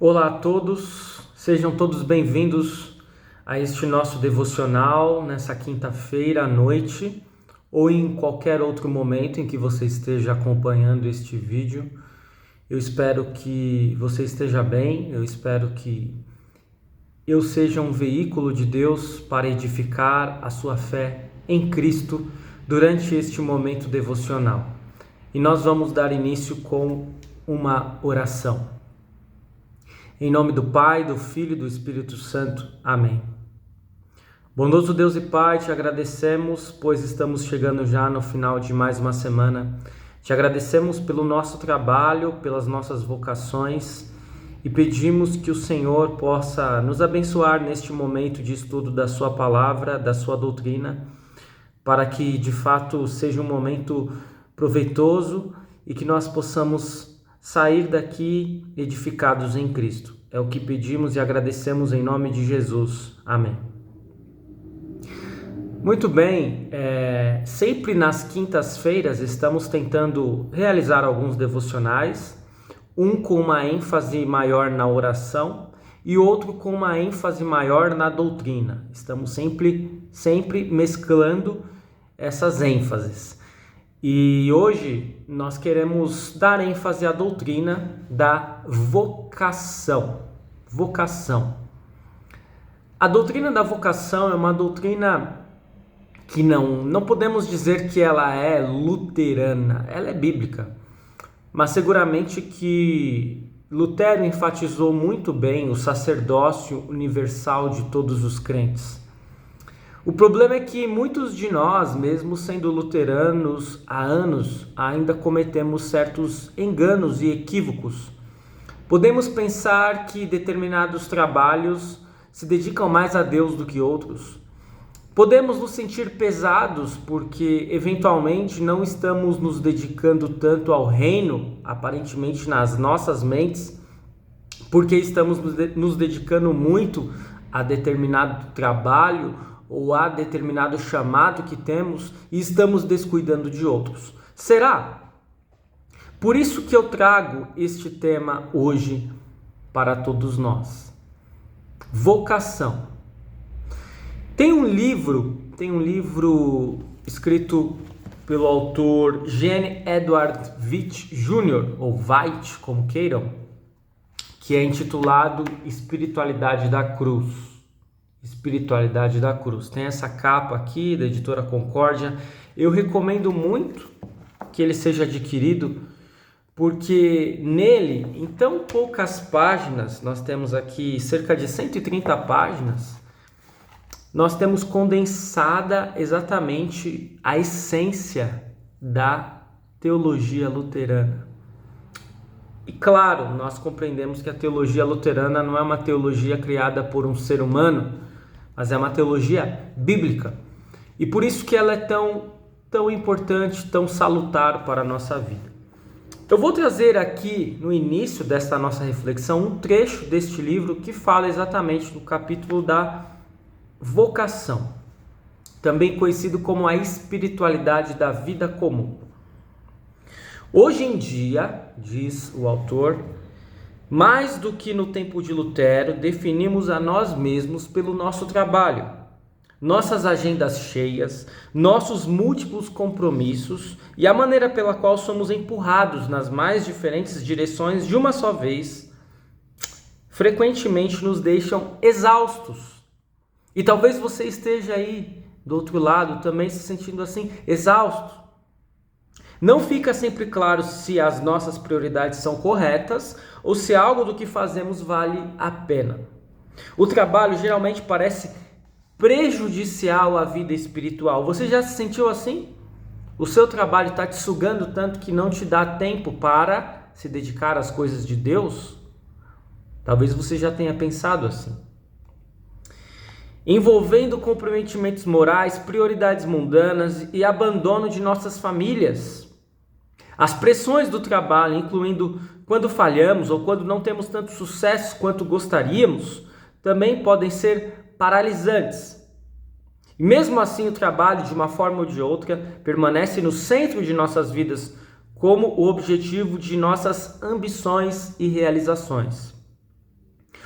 Olá a todos, sejam todos bem-vindos a este nosso devocional nessa quinta-feira à noite ou em qualquer outro momento em que você esteja acompanhando este vídeo. Eu espero que você esteja bem, eu espero que eu seja um veículo de Deus para edificar a sua fé em Cristo durante este momento devocional. E nós vamos dar início com uma oração. Em nome do Pai, do Filho e do Espírito Santo. Amém. Bondoso Deus e Pai, te agradecemos, pois estamos chegando já no final de mais uma semana. Te agradecemos pelo nosso trabalho, pelas nossas vocações e pedimos que o Senhor possa nos abençoar neste momento de estudo da sua palavra, da sua doutrina, para que de fato seja um momento proveitoso e que nós possamos sair daqui edificados em Cristo. É o que pedimos e agradecemos em nome de Jesus. Amém. Muito bem, sempre nas quintas-feiras estamos tentando realizar alguns devocionais, um com uma ênfase maior na oração e outro com uma ênfase maior na doutrina. Estamos sempre mesclando essas ênfases. E hoje nós queremos dar ênfase à doutrina da vocação. A doutrina da vocação é uma doutrina que não podemos dizer que ela é luterana, ela é bíblica. Mas seguramente que Lutero enfatizou muito bem o sacerdócio universal de todos os crentes. O problema é que muitos de nós, mesmo sendo luteranos há anos, ainda cometemos certos enganos e equívocos. Podemos pensar que determinados trabalhos se dedicam mais a Deus do que outros. Podemos nos sentir pesados porque, eventualmente, não estamos nos dedicando tanto ao reino, aparentemente nas nossas mentes, porque estamos nos dedicando muito a determinado trabalho ou a determinado chamado que temos e estamos descuidando de outros. Será? Por isso que eu trago este tema hoje para todos nós. Vocação. Tem um livro escrito pelo autor Gene Edward Veith Jr., ou Veith, como queiram, que é intitulado Espiritualidade da Cruz. Espiritualidade da Cruz. Tem essa capa aqui da editora Concórdia. Eu recomendo muito que ele seja adquirido, porque nele, em tão poucas páginas, nós temos aqui cerca de 130 páginas, nós temos condensada exatamente a essência da teologia luterana. E claro, nós compreendemos que a teologia luterana não é uma teologia criada por um ser humano, mas é uma teologia bíblica. E por isso que ela é tão importante, tão salutar para a nossa vida. Eu vou trazer aqui, no início desta nossa reflexão, um trecho deste livro que fala exatamente do capítulo da vocação, também conhecido como a espiritualidade da vida comum. Hoje em dia, diz o autor, mais do que no tempo de Lutero, definimos a nós mesmos pelo nosso trabalho, nossas agendas cheias, nossos múltiplos compromissos e a maneira pela qual somos empurrados nas mais diferentes direções de uma só vez, frequentemente nos deixam exaustos. E talvez você esteja aí do outro lado também se sentindo assim, exausto. Não fica sempre claro se as nossas prioridades são corretas ou se algo do que fazemos vale a pena. O trabalho geralmente parece prejudicial à vida espiritual. Você já se sentiu assim? O seu trabalho está te sugando tanto que não te dá tempo para se dedicar às coisas de Deus? Talvez você já tenha pensado assim. Envolvendo comprometimentos morais, prioridades mundanas e abandono de nossas famílias. As pressões do trabalho, incluindo quando falhamos ou quando não temos tanto sucesso quanto gostaríamos, também podem ser paralisantes. E mesmo assim, o trabalho, de uma forma ou de outra, permanece no centro de nossas vidas como o objetivo de nossas ambições e realizações.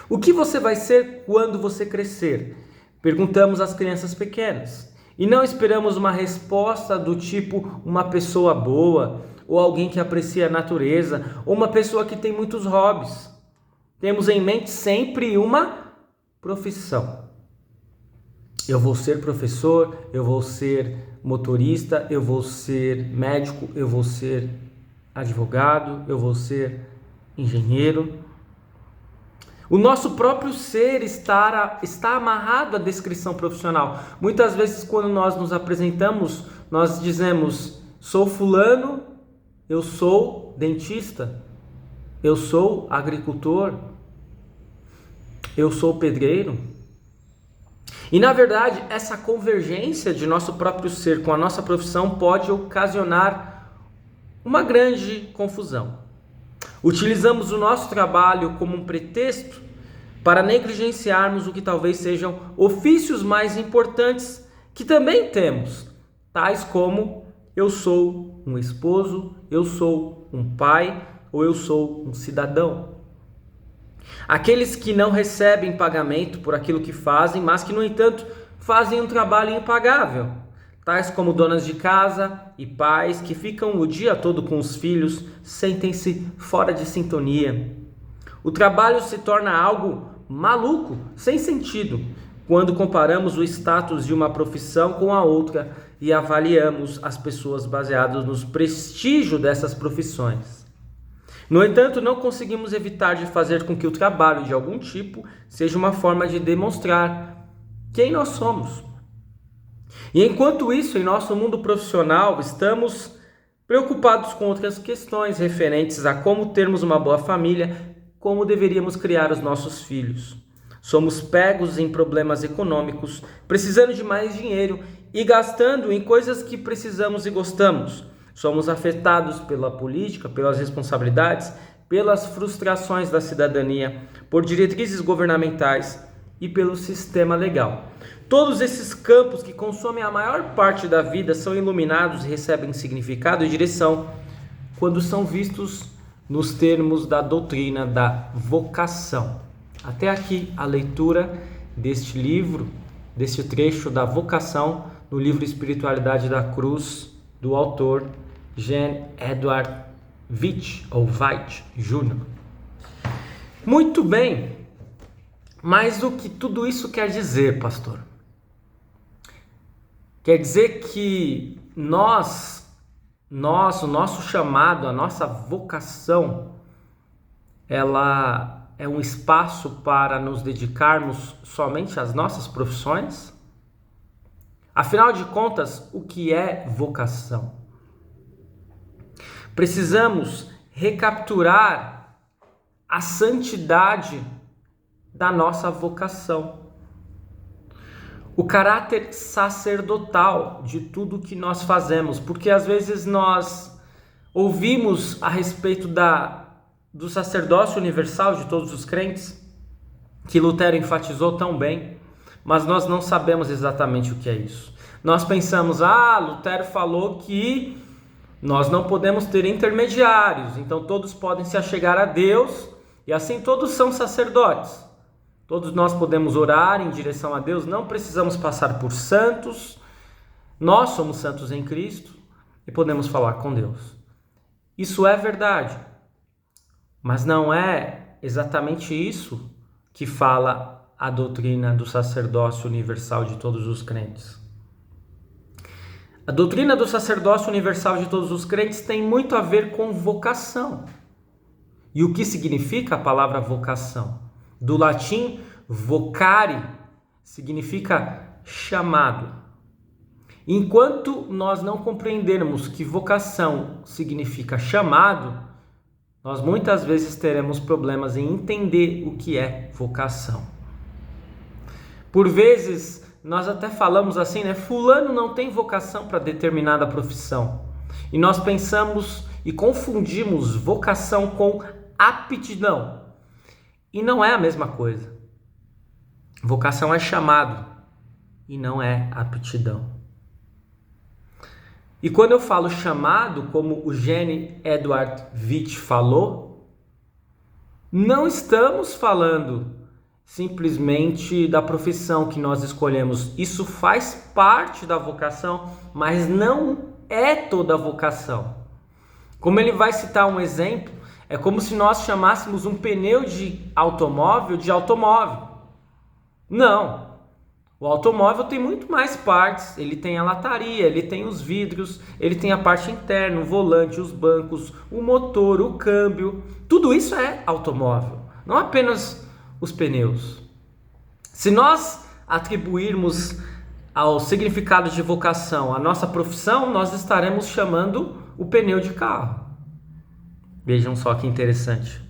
O que você vai ser quando você crescer? Perguntamos às crianças pequenas. E não esperamos uma resposta do tipo uma pessoa boa, ou alguém que aprecia a natureza, ou uma pessoa que tem muitos hobbies. Temos em mente sempre uma profissão. Eu vou ser professor, eu vou ser motorista, eu vou ser médico, eu vou ser advogado, eu vou ser engenheiro. O nosso próprio ser está amarrado à descrição profissional. Muitas vezes, quando nós nos apresentamos, nós dizemos: sou fulano, eu sou dentista, eu sou agricultor, eu sou pedreiro. E na verdade, essa convergência de nosso próprio ser com a nossa profissão pode ocasionar uma grande confusão. Utilizamos o nosso trabalho como um pretexto para negligenciarmos o que talvez sejam ofícios mais importantes que também temos, tais como eu sou um esposo, eu sou um pai ou eu sou um cidadão. Aqueles que não recebem pagamento por aquilo que fazem, mas que, no entanto, fazem um trabalho impagável, tais como donas de casa e pais que ficam o dia todo com os filhos, sentem-se fora de sintonia. O trabalho se torna algo maluco, sem sentido, quando comparamos o status de uma profissão com a outra e avaliamos as pessoas baseadas no prestígio dessas profissões. No entanto, não conseguimos evitar de fazer com que o trabalho de algum tipo seja uma forma de demonstrar quem nós somos. E enquanto isso, em nosso mundo profissional, estamos preocupados com outras questões referentes a como termos uma boa família, como deveríamos criar os nossos filhos. Somos pegos em problemas econômicos, precisando de mais dinheiro e gastando em coisas que precisamos e gostamos. Somos afetados pela política, pelas responsabilidades, pelas frustrações da cidadania, por diretrizes governamentais e pelo sistema legal. Todos esses campos que consomem a maior parte da vida são iluminados e recebem significado e direção quando são vistos nos termos da doutrina da vocação. Até aqui a leitura deste livro, deste trecho da vocação, no livro Espiritualidade da Cruz, do autor Jean Edward Veitch, ou Veitch Jr. Muito bem, mas o que tudo isso quer dizer, pastor? Quer dizer que o nosso chamado, a nossa vocação, ela é um espaço para nos dedicarmos somente às nossas profissões? Afinal de contas, o que é vocação? Precisamos recapturar a santidade da nossa vocação, o caráter sacerdotal de tudo que nós fazemos, porque às vezes nós ouvimos a respeito do sacerdócio universal de todos os crentes, que Lutero enfatizou tão bem, mas nós não sabemos exatamente o que é isso. Nós pensamos, Lutero falou que nós não podemos ter intermediários, então todos podem se achegar a Deus e assim todos são sacerdotes. Todos nós podemos orar em direção a Deus, não precisamos passar por santos, nós somos santos em Cristo e podemos falar com Deus. Isso é verdade, mas não é exatamente isso que fala a doutrina do sacerdócio universal de todos os crentes. A doutrina do sacerdócio universal de todos os crentes tem muito a ver com vocação. E o que significa a palavra vocação? Do latim, vocare, significa chamado. Enquanto nós não compreendermos que vocação significa chamado, nós muitas vezes teremos problemas em entender o que é vocação. Por vezes, nós até falamos assim, fulano não tem vocação para determinada profissão. E nós pensamos e confundimos vocação com aptidão. E não é a mesma coisa. Vocação é chamado e não é aptidão. E quando eu falo chamado, como o Jean Edward Veitch falou, não estamos falando simplesmente da profissão que nós escolhemos. Isso faz parte da vocação, mas não é toda a vocação. Como ele vai citar um exemplo, é como se nós chamássemos um pneu de automóvel de automóvel. Não. O automóvel tem muito mais partes. Ele tem a lataria, ele tem os vidros, ele tem a parte interna, o volante, os bancos, o motor, o câmbio. Tudo isso é automóvel, não apenas os pneus. Se nós atribuirmos ao significado de vocação a nossa profissão, nós estaremos chamando o pneu de carro. Vejam só que interessante.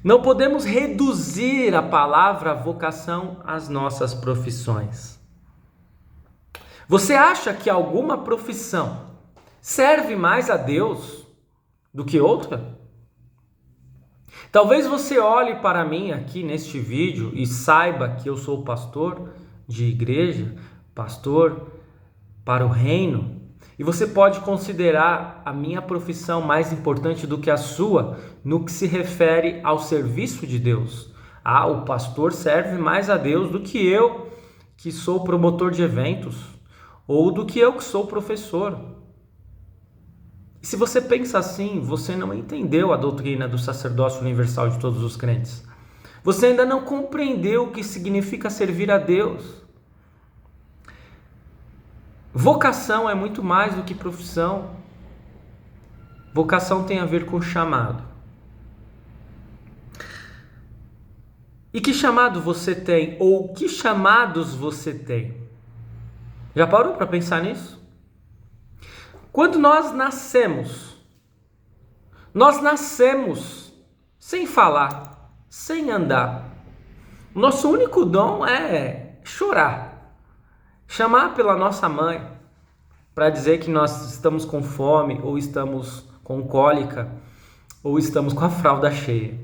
Não podemos reduzir a palavra vocação às nossas profissões. Você acha que alguma profissão serve mais a Deus do que outra? Talvez você olhe para mim aqui neste vídeo e saiba que eu sou pastor de igreja, pastor para o reino, e você pode considerar a minha profissão mais importante do que a sua no que se refere ao serviço de Deus. O pastor serve mais a Deus do que eu, que sou promotor de eventos, ou do que eu, que sou professor. E se você pensa assim, você não entendeu a doutrina do sacerdócio universal de todos os crentes. Você ainda não compreendeu o que significa servir a Deus. Vocação é muito mais do que profissão. Vocação tem a ver com chamado. E que chamado você tem? Ou que chamados você tem? Já parou para pensar nisso? Quando nós nascemos sem falar, sem andar. O nosso único dom é chorar. Chamar pela nossa mãe para dizer que nós estamos com fome, ou estamos com cólica, ou estamos com a fralda cheia.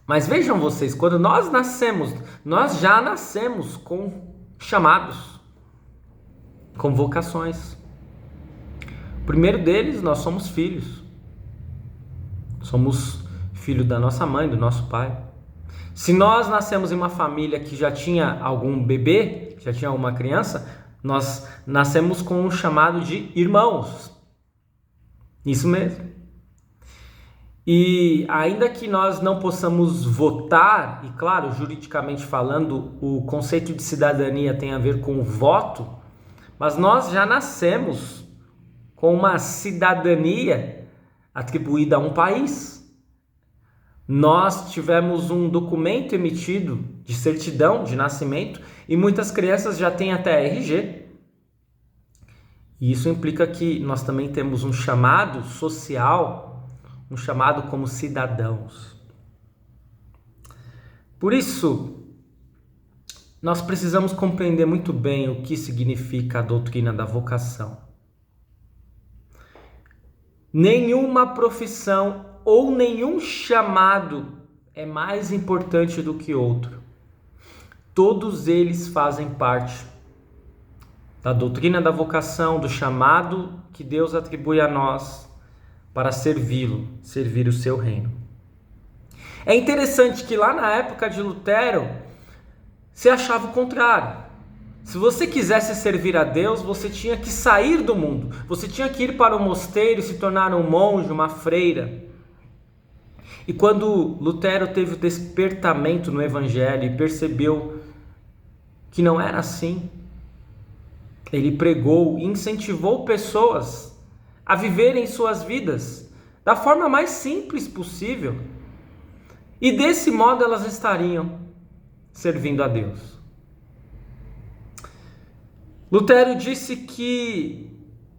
Mas vejam vocês, quando nós nascemos, nós já nascemos com chamados, com vocações. O primeiro deles, nós somos filhos. Somos filho da nossa mãe, do nosso pai. Se nós nascemos em uma família que já tinha algum bebê, já tinha uma criança, nós nascemos com um chamado de irmãos. Isso mesmo. E ainda que nós não possamos votar, e claro, juridicamente falando, o conceito de cidadania tem a ver com o voto, mas nós já nascemos com uma cidadania atribuída a um país. Nós tivemos um documento emitido de certidão de nascimento e muitas crianças já têm até RG. E isso implica que nós também temos um chamado social, um chamado como cidadãos. Por isso, nós precisamos compreender muito bem o que significa a doutrina da vocação. Nenhuma profissão ou nenhum chamado é mais importante do que outro. Todos eles fazem parte da doutrina da vocação, do chamado que Deus atribui a nós para servi-lo, servir o seu reino. É interessante que lá na época de Lutero se achava o contrário. Se você quisesse servir a Deus, você tinha que sair do mundo. Você tinha que ir para o mosteiro e se tornar um monge, uma freira. E quando Lutero teve o despertamento no Evangelho e percebeu que não era assim, ele pregou e incentivou pessoas a viverem suas vidas da forma mais simples possível. E desse modo elas estariam servindo a Deus. Lutero disse que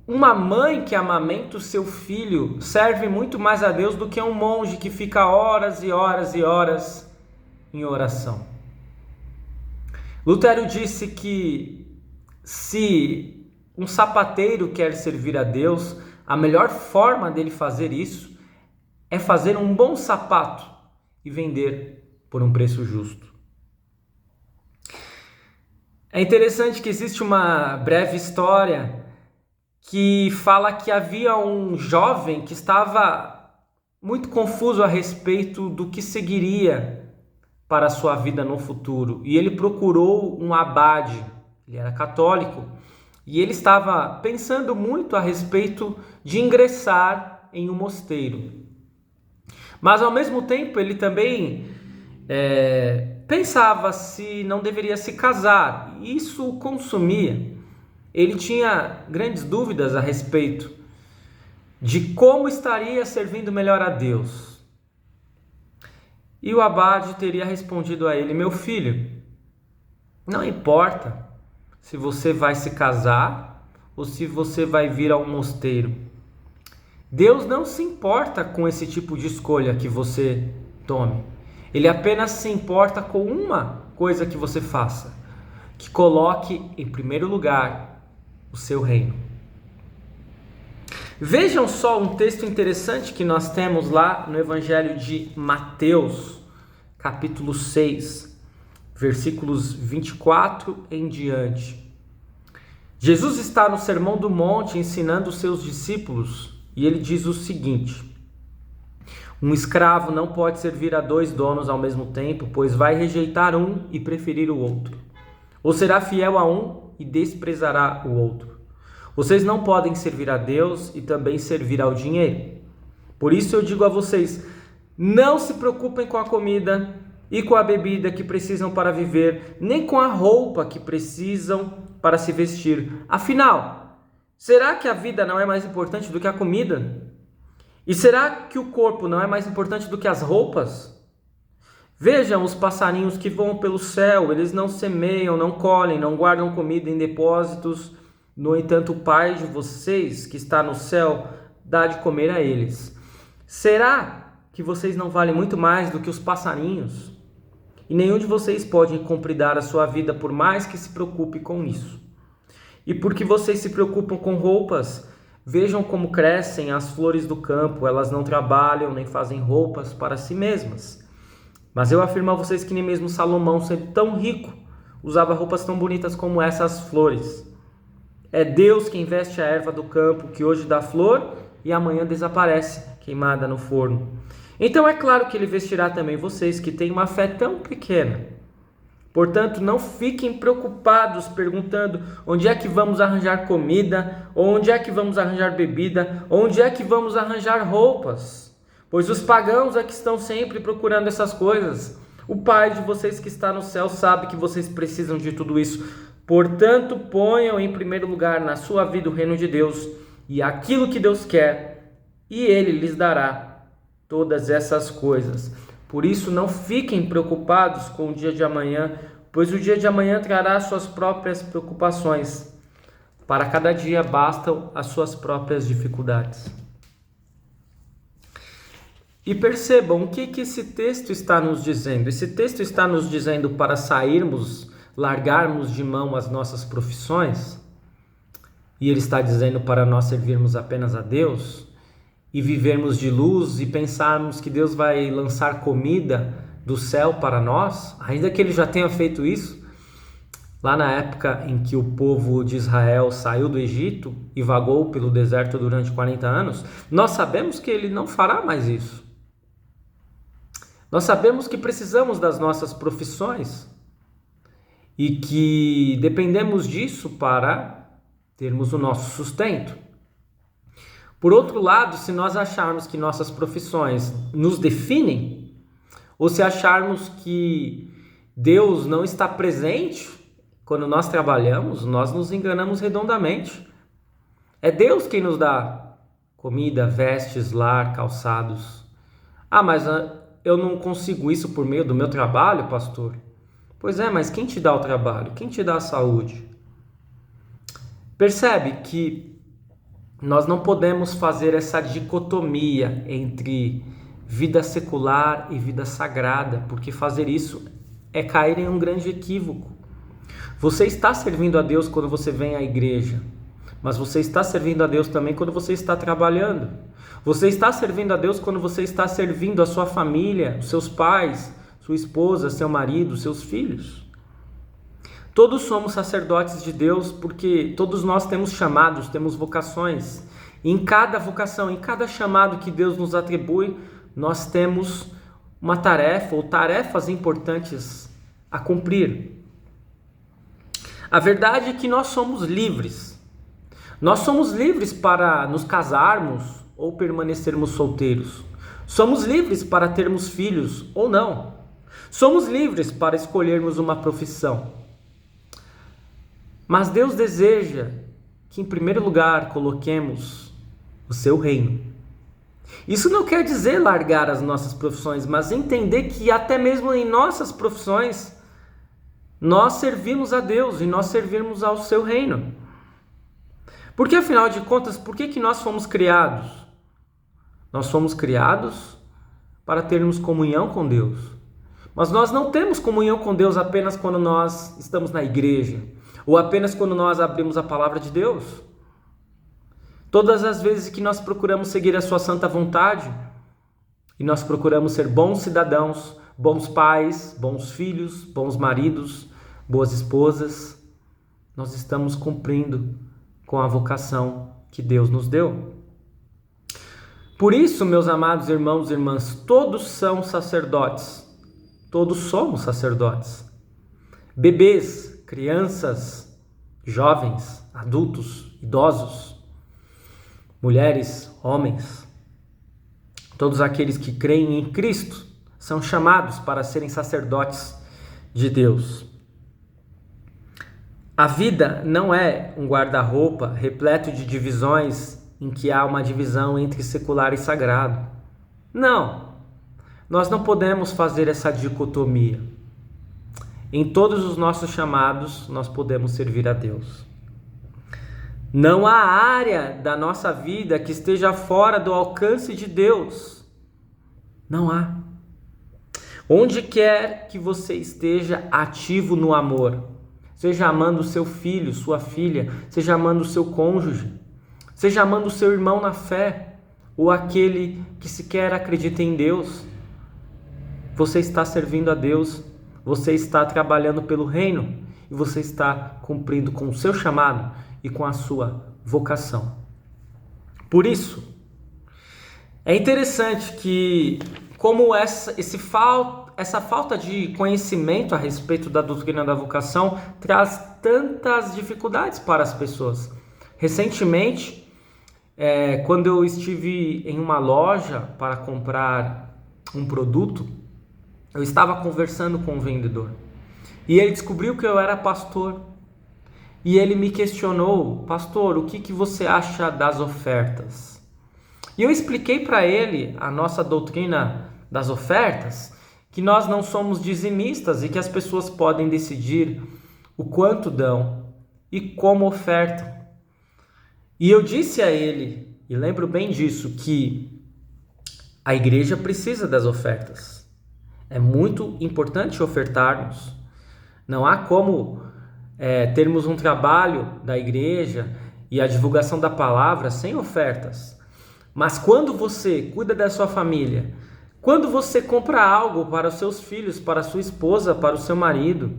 uma mãe que amamenta o seu filho serve muito mais a Deus do que um monge que fica horas e horas e horas em oração. Lutero disse que se um sapateiro quer servir a Deus, a melhor forma dele fazer isso é fazer um bom sapato e vender por um preço justo. É interessante que existe uma breve história que fala que havia um jovem que estava muito confuso a respeito do que seguiria para a sua vida no futuro. E ele procurou um abade, ele era católico, e ele estava pensando muito a respeito de ingressar em um mosteiro. Mas ao mesmo tempo ele também pensava se não deveria se casar. Isso o consumia. Ele tinha grandes dúvidas a respeito de como estaria servindo melhor a Deus. E o abade teria respondido a ele: meu filho, não importa se você vai se casar ou se você vai vir a um mosteiro. Deus não se importa com esse tipo de escolha que você tome. Ele apenas se importa com uma coisa que você faça: que coloque em primeiro lugar o seu reino. Vejam só um texto interessante que nós temos lá no Evangelho de Mateus, capítulo 6, versículos 24 em diante. Jesus está no Sermão do Monte ensinando os seus discípulos e ele diz o seguinte: um escravo não pode servir a 2 donos ao mesmo tempo, pois vai rejeitar um e preferir o outro, ou será fiel a um e desprezará o outro. Vocês não podem servir a Deus e também servir ao dinheiro. Por isso eu digo a vocês: não se preocupem com a comida e com a bebida que precisam para viver, nem com a roupa que precisam para se vestir. Afinal, será que a vida não é mais importante do que a comida? E será que o corpo não é mais importante do que as roupas? Vejam os passarinhos que voam pelo céu, eles não semeiam, não colhem, não guardam comida em depósitos. No entanto, o Pai de vocês, que está no céu, dá de comer a eles. Será que vocês não valem muito mais do que os passarinhos? E nenhum de vocês pode compridar a sua vida, por mais que se preocupe com isso. E porque vocês se preocupam com roupas, vejam como crescem as flores do campo. Elas não trabalham nem fazem roupas para si mesmas. Mas eu afirmo a vocês que nem mesmo Salomão, sendo tão rico, usava roupas tão bonitas como essas flores. É Deus quem veste a erva do campo, que hoje dá flor e amanhã desaparece, queimada no forno. Então é claro que ele vestirá também vocês, que têm uma fé tão pequena. Portanto, não fiquem preocupados perguntando: onde é que vamos arranjar comida? Ou onde é que vamos arranjar bebida? Ou onde é que vamos arranjar roupas? Pois os pagãos é que estão sempre procurando essas coisas. O Pai de vocês que está no céu sabe que vocês precisam de tudo isso. Portanto, ponham em primeiro lugar na sua vida o reino de Deus e aquilo que Deus quer, e Ele lhes dará todas essas coisas. Por isso, não fiquem preocupados com o dia de amanhã, pois o dia de amanhã trará suas próprias preocupações. Para cada dia bastam as suas próprias dificuldades. E percebam o que esse texto está nos dizendo. Esse texto está nos dizendo para largarmos de mão as nossas profissões, e ele está dizendo para nós servirmos apenas a Deus e vivermos de luz e pensarmos que Deus vai lançar comida do céu para nós, ainda que ele já tenha feito isso lá na época em que o povo de Israel saiu do Egito e vagou pelo deserto durante 40 anos. Nós sabemos que ele não fará mais isso. Nós sabemos que precisamos das nossas profissões e que dependemos disso para termos o nosso sustento. Por outro lado, se nós acharmos que nossas profissões nos definem, ou se acharmos que Deus não está presente quando nós trabalhamos, nós nos enganamos redondamente. É Deus quem nos dá comida, vestes, lar, calçados. Ah, mas eu não consigo isso por meio do meu trabalho, pastor? Pois é, mas quem te dá o trabalho? Quem te dá a saúde? Percebe que nós não podemos fazer essa dicotomia entre vida secular e vida sagrada, porque fazer isso é cair em um grande equívoco. Você está servindo a Deus quando você vem à igreja, mas você está servindo a Deus também quando você está trabalhando. Você está servindo a Deus quando você está servindo a sua família, os seus pais, sua esposa, seu marido, seus filhos. Todos somos sacerdotes de Deus porque todos nós temos chamados, temos vocações. E em cada vocação, em cada chamado que Deus nos atribui, nós temos uma tarefa ou tarefas importantes a cumprir. A verdade é que nós somos livres. Nós somos livres para nos casarmos ou permanecermos solteiros. Somos livres para termos filhos ou não. Somos livres para escolhermos uma profissão. Mas Deus deseja que, em primeiro lugar, coloquemos o seu reino. Isso não quer dizer largar as nossas profissões, mas entender que até mesmo em nossas profissões, nós servimos a Deus e nós servirmos ao seu reino. Porque, afinal de contas, por que nós fomos criados? Nós fomos criados para termos comunhão com Deus. Mas nós não temos comunhão com Deus apenas quando nós estamos na igreja, ou apenas quando nós abrimos a palavra de Deus. Todas as vezes que nós procuramos seguir a sua santa vontade, e nós procuramos ser bons cidadãos, bons pais, bons filhos, bons maridos, boas esposas, nós estamos cumprindo com a vocação que Deus nos deu. Por isso, meus amados irmãos e irmãs, todos são sacerdotes. Todos somos sacerdotes. Bebês, crianças, jovens, adultos, idosos, mulheres, homens, todos aqueles que creem em Cristo são chamados para serem sacerdotes de Deus. A vida não é um guarda-roupa repleto de divisões em que há uma divisão entre secular e sagrado. Não, nós não podemos fazer essa dicotomia. Em todos os nossos chamados, nós podemos servir a Deus. Não há área da nossa vida que esteja fora do alcance de Deus. Não há. Onde quer que você esteja ativo no amor, seja amando o seu filho, sua filha, seja amando o seu cônjuge, seja amando o seu irmão na fé, ou aquele que sequer acredita em Deus, você está servindo a Deus, você está trabalhando pelo reino e você está cumprindo com o seu chamado e com a sua vocação. Por isso, é interessante que, como essa falta de conhecimento a respeito da doutrina da vocação traz tantas dificuldades para as pessoas. Recentemente, quando eu estive em uma loja para comprar um produto, eu estava conversando com o vendedor e ele descobriu que eu era pastor e ele me questionou: pastor, o que você acha das ofertas? E eu expliquei para ele a nossa doutrina das ofertas, que nós não somos dizimistas e que as pessoas podem decidir o quanto dão e como ofertam. E eu disse a ele, e lembro bem disso, que a igreja precisa das ofertas. É muito importante ofertarmos. Não há como termos um trabalho da igreja e a divulgação da palavra sem ofertas. Mas quando você cuida da sua família, quando você compra algo para os seus filhos, para a sua esposa, para o seu marido,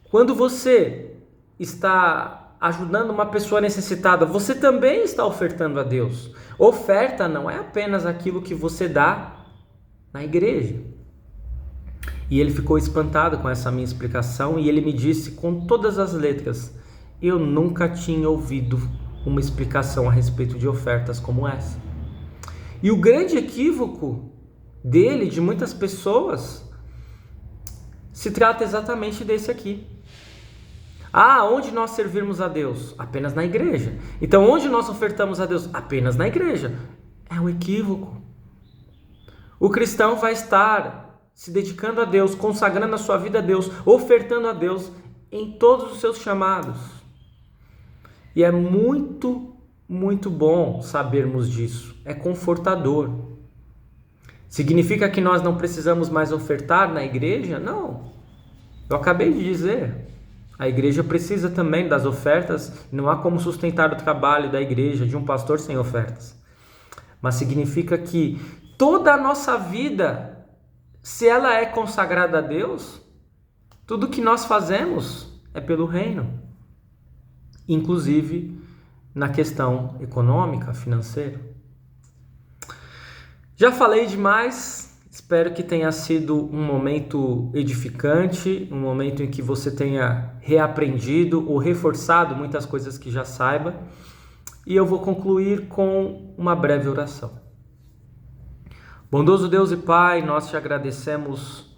quando você está ajudando uma pessoa necessitada, você também está ofertando a Deus. Oferta não é apenas aquilo que você dá na igreja. E ele ficou espantado com essa minha explicação e ele me disse com todas as letras: eu nunca tinha ouvido uma explicação a respeito de ofertas como essa. E o grande equívoco dele, de muitas pessoas, se trata exatamente desse aqui. Onde nós servirmos a Deus? Apenas na igreja. Então, onde nós ofertamos a Deus? Apenas na igreja. É um equívoco. O cristão vai estar se dedicando a Deus, consagrando a sua vida a Deus, ofertando a Deus em todos os seus chamados. E é muito, muito bom sabermos disso. É confortador. Significa que nós não precisamos mais ofertar na igreja? Não. Eu acabei de dizer. A igreja precisa também das ofertas. Não há como sustentar o trabalho da igreja, de um pastor, sem ofertas. Mas significa que toda a nossa vida, se ela é consagrada a Deus, tudo que nós fazemos é pelo reino. Inclusive na questão econômica, financeira. Já falei demais, Espero que tenha sido um momento edificante, um momento em que você tenha reaprendido ou reforçado muitas coisas que já saiba. E eu vou concluir com uma breve oração. Bondoso Deus e Pai, nós te agradecemos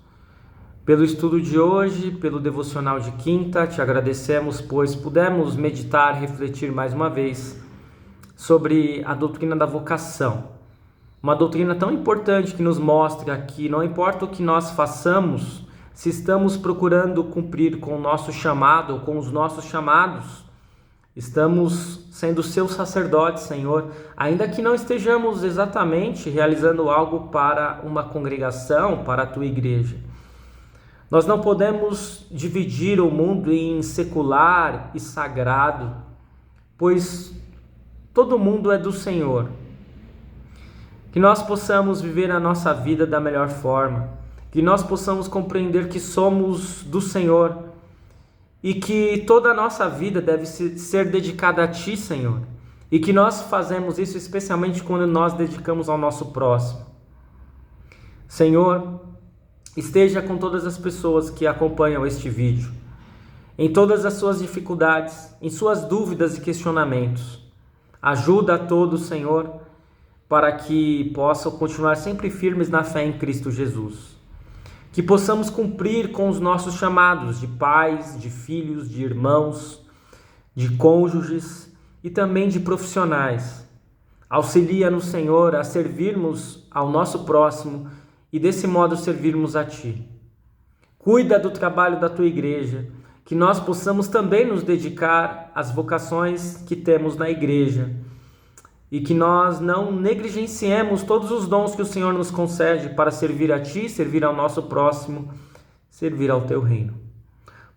pelo estudo de hoje, pelo devocional de quinta. Te agradecemos, pois pudemos meditar, refletir mais uma vez sobre a doutrina da vocação. Uma doutrina tão importante que nos mostra que não importa o que nós façamos, se estamos procurando cumprir com o nosso chamado ou com os nossos chamados, estamos sendo seus sacerdotes, Senhor, ainda que não estejamos exatamente realizando algo para uma congregação, para a tua igreja. Nós não podemos dividir o mundo em secular e sagrado, pois todo mundo é do Senhor. Que nós possamos viver a nossa vida da melhor forma, que nós possamos compreender que somos do Senhor e que toda a nossa vida deve ser dedicada a Ti, Senhor, e que nós fazemos isso especialmente quando nós dedicamos ao nosso próximo. Senhor, esteja com todas as pessoas que acompanham este vídeo, em todas as suas dificuldades, em suas dúvidas e questionamentos. Ajuda a todos, Senhor, para que possam continuar sempre firmes na fé em Cristo Jesus. Que possamos cumprir com os nossos chamados de pais, de filhos, de irmãos, de cônjuges e também de profissionais. Auxilia-nos, Senhor, a servirmos ao nosso próximo e desse modo servirmos a Ti. Cuida do trabalho da Tua igreja, que nós possamos também nos dedicar às vocações que temos na igreja e que nós não negligenciemos todos os dons que o Senhor nos concede para servir a Ti, servir ao nosso próximo, servir ao Teu reino.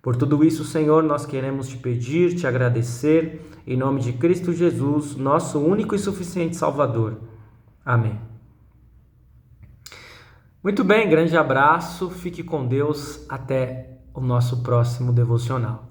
Por tudo isso, Senhor, nós queremos Te pedir, Te agradecer, em nome de Cristo Jesus, nosso único e suficiente Salvador. Amém. Muito bem, grande abraço, fique com Deus, até o nosso próximo devocional.